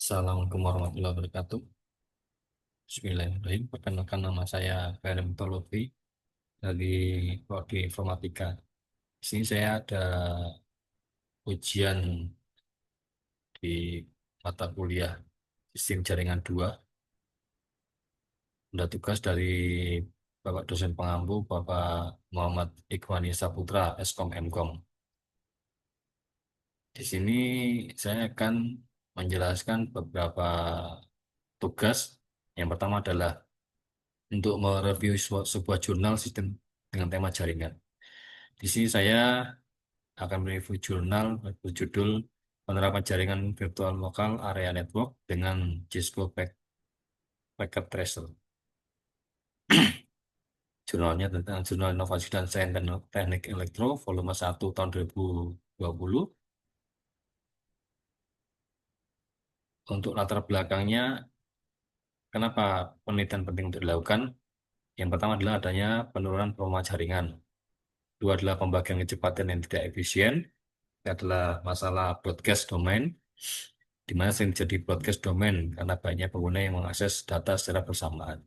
Assalamualaikum warahmatullahi wabarakatuh. Bismillahirrahmanirrahim. Perkenalkan nama saya Ferry Lutfi dari Prodi Informatika. Di sini saya ada ujian di mata kuliah Sistem Jaringan 2. Ada tugas dari Bapak dosen pengampu, Bapak Muhammad Ikhwani Saputra, Eskom Mkom. Di sini saya akan menjelaskan beberapa tugas. Yang pertama adalah untuk mereview sebuah jurnal sistem dengan tema jaringan. Di sini saya akan mereview jurnal berjudul Penerapan Jaringan Virtual Lokal Area Network dengan Cisco Packet Tracer. Jurnalnya tentang Jurnal Inovasi dan Sains dan Teknik Elektro, volume 1 tahun 2020. Untuk latar belakangnya, kenapa penelitian penting untuk dilakukan? Yang pertama adalah adanya penurunan volume jaringan. Dua adalah pembagian kecepatan yang tidak efisien. Ini adalah masalah broadcast domain, di mana sering jadi broadcast domain karena banyak pengguna yang mengakses data secara bersamaan.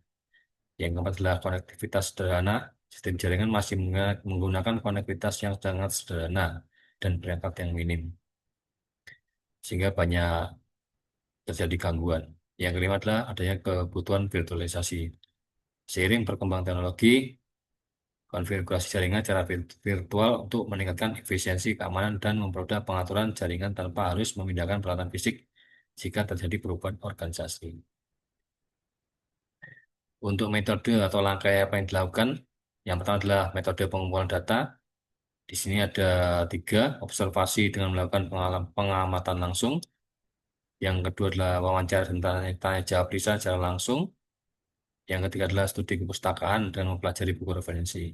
Yang keempat adalah konektivitas sederhana. Sistem jaringan masih menggunakan konektivitas yang sangat sederhana dan perangkat yang minim, sehingga banyak terjadi gangguan. Yang kelima adalah adanya kebutuhan virtualisasi. Seiring perkembangan teknologi, konfigurasi jaringan secara virtual untuk meningkatkan efisiensi, keamanan, dan mempermudah pengaturan jaringan tanpa harus memindahkan peralatan fisik jika terjadi perubahan organisasi. Untuk metode atau langkah apa yang dilakukan, yang pertama adalah metode pengumpulan data. Di sini ada tiga: observasi dengan melakukan pengamatan langsung. Yang kedua adalah wawancara dan tanya jawab lisan secara langsung. Yang ketiga adalah studi kepustakaan dan mempelajari buku referensi.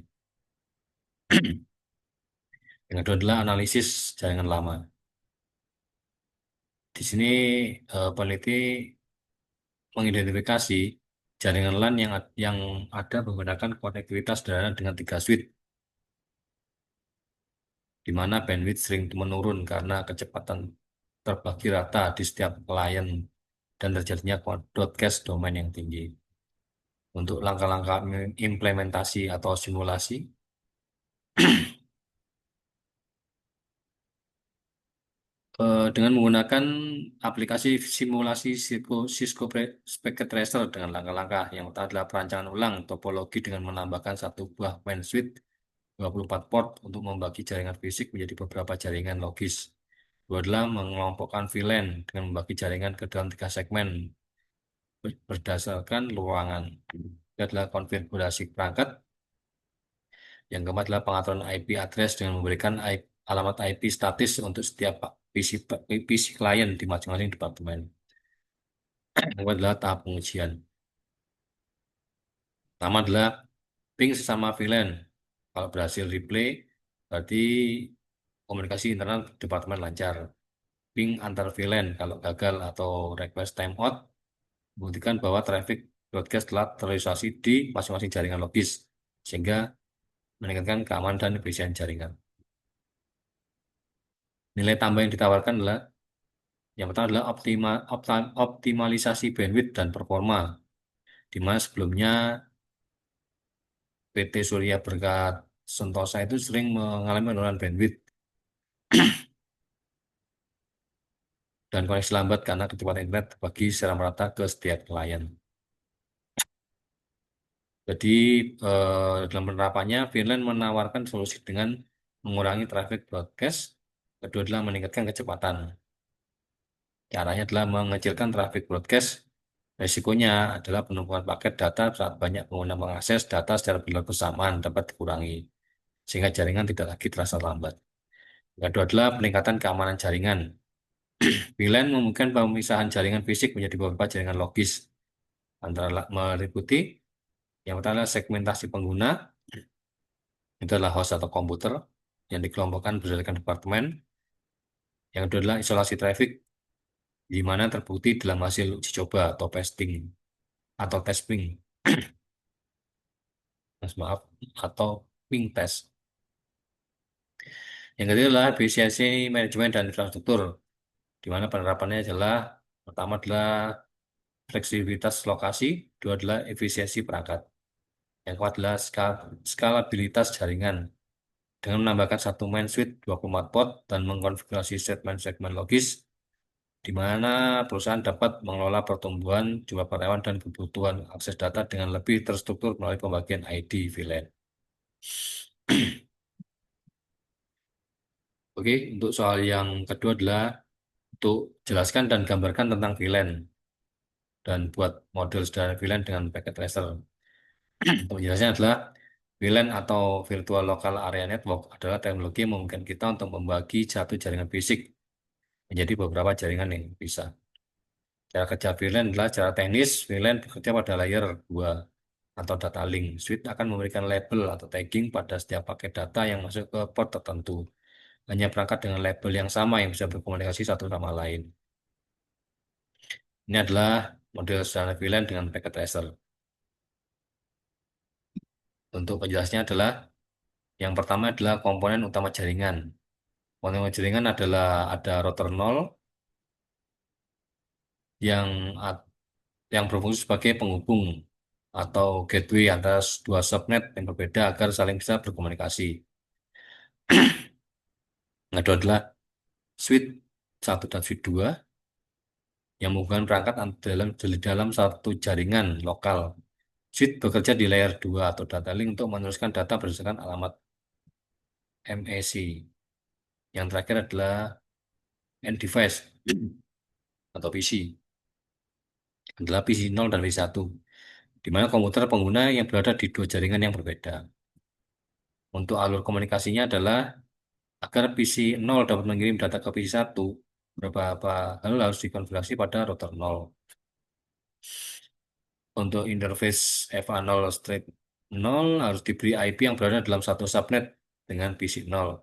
Yang kedua adalah analisis jaringan lama. Di sini peneliti mengidentifikasi jaringan LAN yang ada menggunakan konektivitas sederhana dengan tiga switch, di mana bandwidth sering menurun karena kecepatan terbagi rata di setiap klien dan terjadinya broadcast domain yang tinggi. Untuk langkah-langkah implementasi atau simulasi, dengan menggunakan aplikasi simulasi Cisco Packet Tracer dengan langkah-langkah yang pertama adalah perancangan ulang topologi dengan menambahkan satu buah main switch 24 port untuk membagi jaringan fisik menjadi beberapa jaringan logis. Dua adalah mengelompokkan VLAN dengan membagi jaringan ke dalam tiga segmen berdasarkan ruangan. Ini adalah konfigurasi perangkat. Yang keempat adalah pengaturan IP address dengan memberikan alamat IP statis untuk setiap PC klien di masing-masing departemen. Yang kedua adalah tahap pengujian. Pertama adalah ping sesama VLAN. Kalau berhasil replay, berarti komunikasi internal departemen lancar. Ping antar VLAN kalau gagal atau request timeout, membuktikan bahwa traffic broadcast telah terrealisasi di masing-masing jaringan logis, sehingga meningkatkan keamanan dan efisien jaringan. Nilai tambah yang ditawarkan adalah yang pertama adalah optimalisasi bandwidth dan performa, di mana sebelumnya PT Surya Berkat Sentosa itu sering mengalami penurunan bandwidth dan koneksi lambat karena kecepatan internet bagi secara merata ke setiap klien. Jadi dalam penerapannya, Finland menawarkan solusi dengan mengurangi traffic broadcast. Kedua adalah meningkatkan kecepatan. Caranya adalah mengecilkan traffic broadcast. Risikonya adalah penumpukan paket data saat banyak pengguna mengakses data secara bersamaan dapat dikurangi, sehingga jaringan tidak lagi terasa lambat. Yang kedua adalah peningkatan keamanan jaringan. VLAN memungkinkan pemisahan jaringan fisik menjadi beberapa jaringan logis antara meliputi yang pertama adalah segmentasi pengguna, itu adalah host atau komputer yang dikelompokkan berdasarkan departemen. Yang kedua adalah isolasi traffic, di mana terbukti dalam hasil uji coba atau testing atau testing, maaf, atau ping test. Yang ketiga adalah efisiensi manajemen dan infrastruktur, di mana penerapannya adalah Pertama adalah fleksibilitas lokasi, dua adalah efisiensi perangkat. Yang keempat adalah skalabilitas jaringan. Dengan menambahkan satu main switch 24 port dan mengkonfigurasi segmen-segmen logis, di mana perusahaan dapat mengelola pertumbuhan jumlah karyawan dan kebutuhan akses data dengan lebih terstruktur melalui pembagian ID VLAN. Oke, untuk soal yang kedua adalah untuk jelaskan dan gambarkan tentang VLAN dan buat model sederhana VLAN dengan packet tracer. Penjelasannya adalah VLAN atau Virtual Local Area Network adalah teknologi yang memungkinkan kita untuk membagi satu jaringan fisik menjadi beberapa jaringan yang bisa. Cara kerja VLAN adalah cara teknis. VLAN bekerja pada layer 2 atau data link. Switch akan memberikan label atau tagging pada setiap paket data yang masuk ke port tertentu. Hanya perangkat dengan label yang sama yang bisa berkomunikasi satu sama lain. Ini adalah model sederhana VLAN dengan packet tracer. Untuk penjelasnya adalah yang pertama adalah komponen utama jaringan. Komponen utama jaringan adalah ada router 0 yang yang berfungsi sebagai penghubung atau gateway antara dua subnet yang berbeda agar saling bisa berkomunikasi. Yang kedua adalah switch 1 dan switch 2 yang menghubungkan perangkat dalam satu jaringan lokal. Switch bekerja di layer 2 atau data link untuk meneruskan data berdasarkan alamat MAC. Yang terakhir adalah end device atau PC. Adalah PC 0 dan PC 1, di mana komputer pengguna yang berada di dua jaringan yang berbeda. Untuk alur komunikasinya adalah agar PC 0 dapat mengirim data ke PC 1, beberapa hal harus dikonfigurasi pada router 0. Untuk interface FA0 straight 0 harus diberi IP yang berada dalam satu subnet dengan PC 0.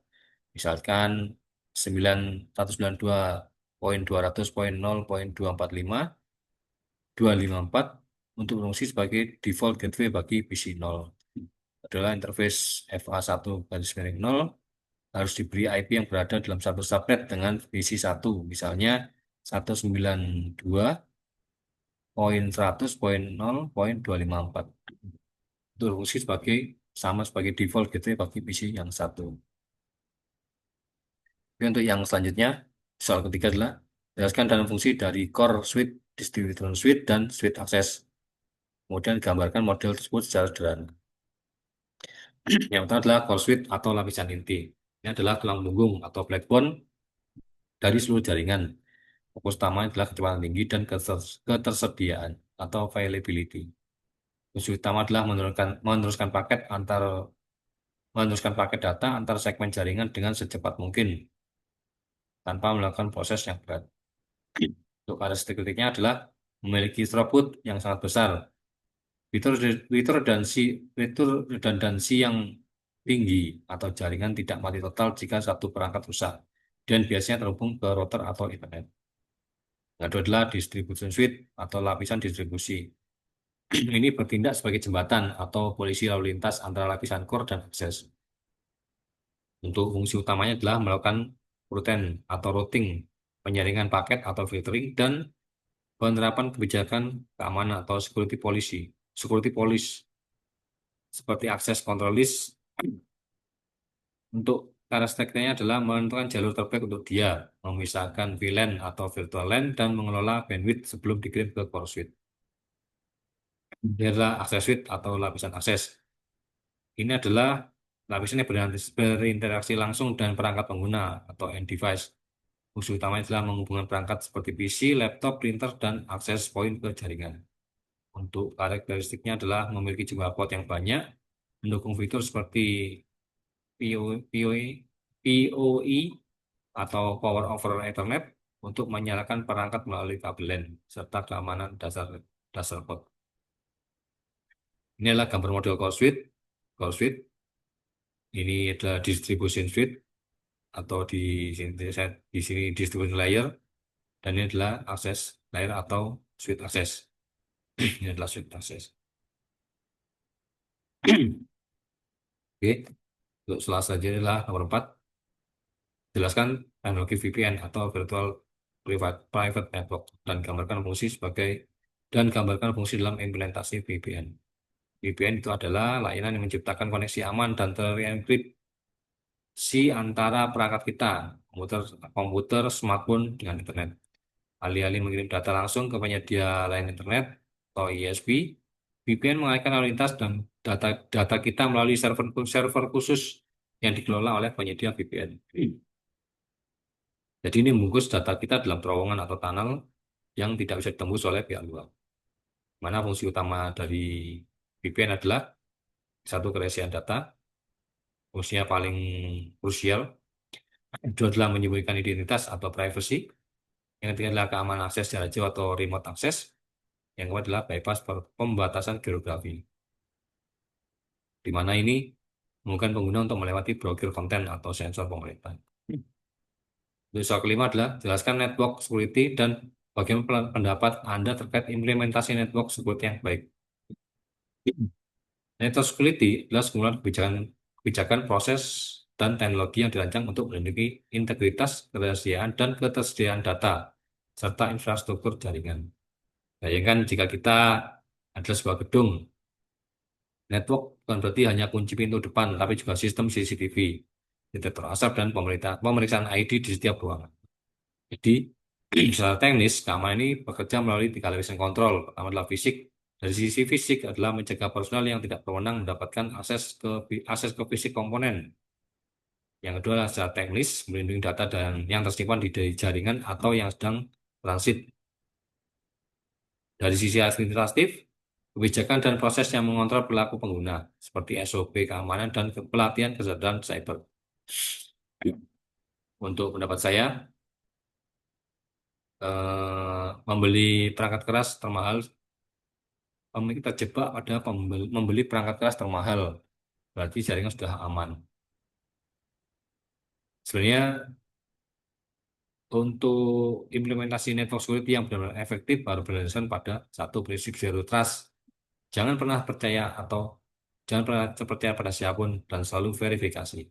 Misalkan 9.192.200.0.245 untuk berfungsi sebagai default gateway bagi PC 0. Adalah interface FA1 garis miring 0 harus diberi IP yang berada dalam satu subnet dengan PC 1, misalnya 192.100.0.254 untuk berfungsi sama sebagai default gateway bagi PC yang satu. Jadi untuk yang selanjutnya, soal ketiga adalah jelaskan dalam fungsi dari core switch, distribution switch, dan switch access. Kemudian gambarkan model tersebut secara sederhana. Yang pertama adalah core switch atau lapisan inti. Ini adalah tulang punggung atau backbone dari seluruh jaringan. Fokus utamanya adalah kecepatan tinggi dan ketersediaan atau availability. Fungsi utama adalah meneruskan paket data antar segmen jaringan dengan secepat mungkin tanpa melakukan proses yang berat. Untuk karakteristiknya adalah memiliki throughput yang sangat besar, fitur fitur redundansi yang tinggi atau jaringan tidak mati total jika satu perangkat rusak dan biasanya terhubung ke router atau internet. Yang kedua adalah distribution switch atau lapisan distribusi. Ini bertindak sebagai jembatan atau polisi lalu lintas antara lapisan core dan akses. Untuk fungsi utamanya adalah melakukan routing, penyaringan paket atau filtering, dan penerapan kebijakan keamanan atau security police, seperti akses control list. Untuk karakteristiknya adalah menentukan jalur terbaik untuk dia, memisahkan VLAN atau virtual LAN, dan mengelola bandwidth sebelum dikirim ke core switch. Ini adalah akses switch atau lapisan akses. Ini adalah lapisan yang berinteraksi langsung dengan perangkat pengguna atau end device. Fungsi utamanya adalah menghubungkan perangkat seperti PC, laptop, printer, dan akses point ke jaringan. Untuk karakteristiknya adalah memiliki jumlah port yang banyak, mendukung fitur seperti PoE atau Power over Ethernet untuk menyalakan perangkat melalui kabel LAN, serta keamanan dasar port. Ini adalah gambar model core switch. Core switch ini adalah distribution switch atau di sini distribution layer, dan ini adalah akses layer atau switch access. Ini adalah switch access. Oke, untuk selanjutnya adalah nomor 4. Jelaskan teknologi VPN atau Virtual private network dan gambarkan fungsi dalam implementasi VPN. VPN itu adalah layanan yang menciptakan koneksi aman dan terenkripsi antara perangkat kita, komputer, komputer, smartphone dengan internet. Alih-alih mengirim data langsung ke penyedia layanan internet atau ISP, VPN mengalihkan lalu lintas dan data kita melalui server khusus yang dikelola oleh penyedia VPN. Jadi ini membungkus data kita dalam terowongan atau tunnel yang tidak bisa ditembus oleh pihak luar. Mana fungsi utama dari VPN adalah satu, kerahasiaan data, fungsinya paling krusial. Itu adalah menyembunyikan identitas atau privacy. Yang ketiga adalah keamanan akses jarak jauh atau remote access. Yang keempat adalah bypass pembatasan geografi, di mana ini memungkinkan pengguna untuk melewati blokir konten atau sensor pemerintah. Untuk soal kelima adalah jelaskan network security dan bagaimana pendapat Anda terkait implementasi network security yang baik. Network security adalah sekumpulan kebijakan proses dan teknologi yang dirancang untuk melindungi integritas, kerahasiaan, dan ketersediaan data, serta infrastruktur jaringan. Bayangkan jika kita adalah sebuah gedung, network bukan berarti hanya kunci pintu depan, tapi juga sistem CCTV, detektor asap, dan pemeriksaan ID di setiap ruangan. Jadi, secara teknis, keamanan ini bekerja melalui 3 lapisan kontrol. Pertama adalah fisik. Dari sisi fisik adalah mencegah personal yang tidak berwenang mendapatkan akses ke fisik komponen. Yang kedua adalah secara teknis, melindungi data dan yang tersimpan di jaringan atau yang sedang transit. Dari sisi administratif, kebijakan dan proses yang mengontrol perilaku pengguna, seperti SOP keamanan dan pelatihan kesadaran cyber. Untuk pendapat saya, membeli perangkat keras termahal, kita terjebak pada membeli perangkat keras termahal, berarti jaringan sudah aman. Sebenarnya untuk implementasi network security yang benar-benar efektif harus berdasarkan pada satu prinsip zero trust. Jangan pernah percaya atau jangan pernah percaya pada siapapun dan selalu verifikasi.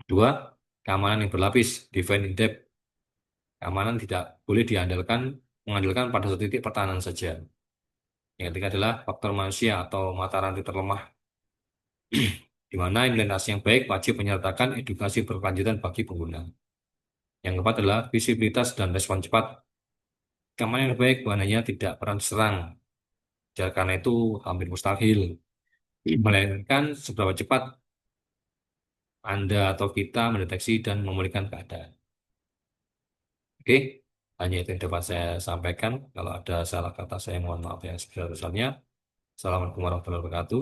Dua, keamanan yang berlapis, defend in depth. Keamanan tidak boleh mengandalkan pada satu titik pertahanan saja. Yang ketiga adalah faktor manusia atau mata rantai terlemah, di mana implementasi yang baik wajib menyertakan edukasi berkelanjutan bagi pengguna. Yang keempat adalah visibilitas dan respon cepat. Keamanan yang baik bukan hanya tidak pernah diserang, karena itu hampir mustahil, melainkan seberapa cepat Anda atau kita mendeteksi dan memulihkan keadaan. Oke, hanya itu yang dapat saya sampaikan. Kalau ada salah kata saya mohon maaf yang sebesar-besarnya. Assalamualaikum warahmatullahi wabarakatuh.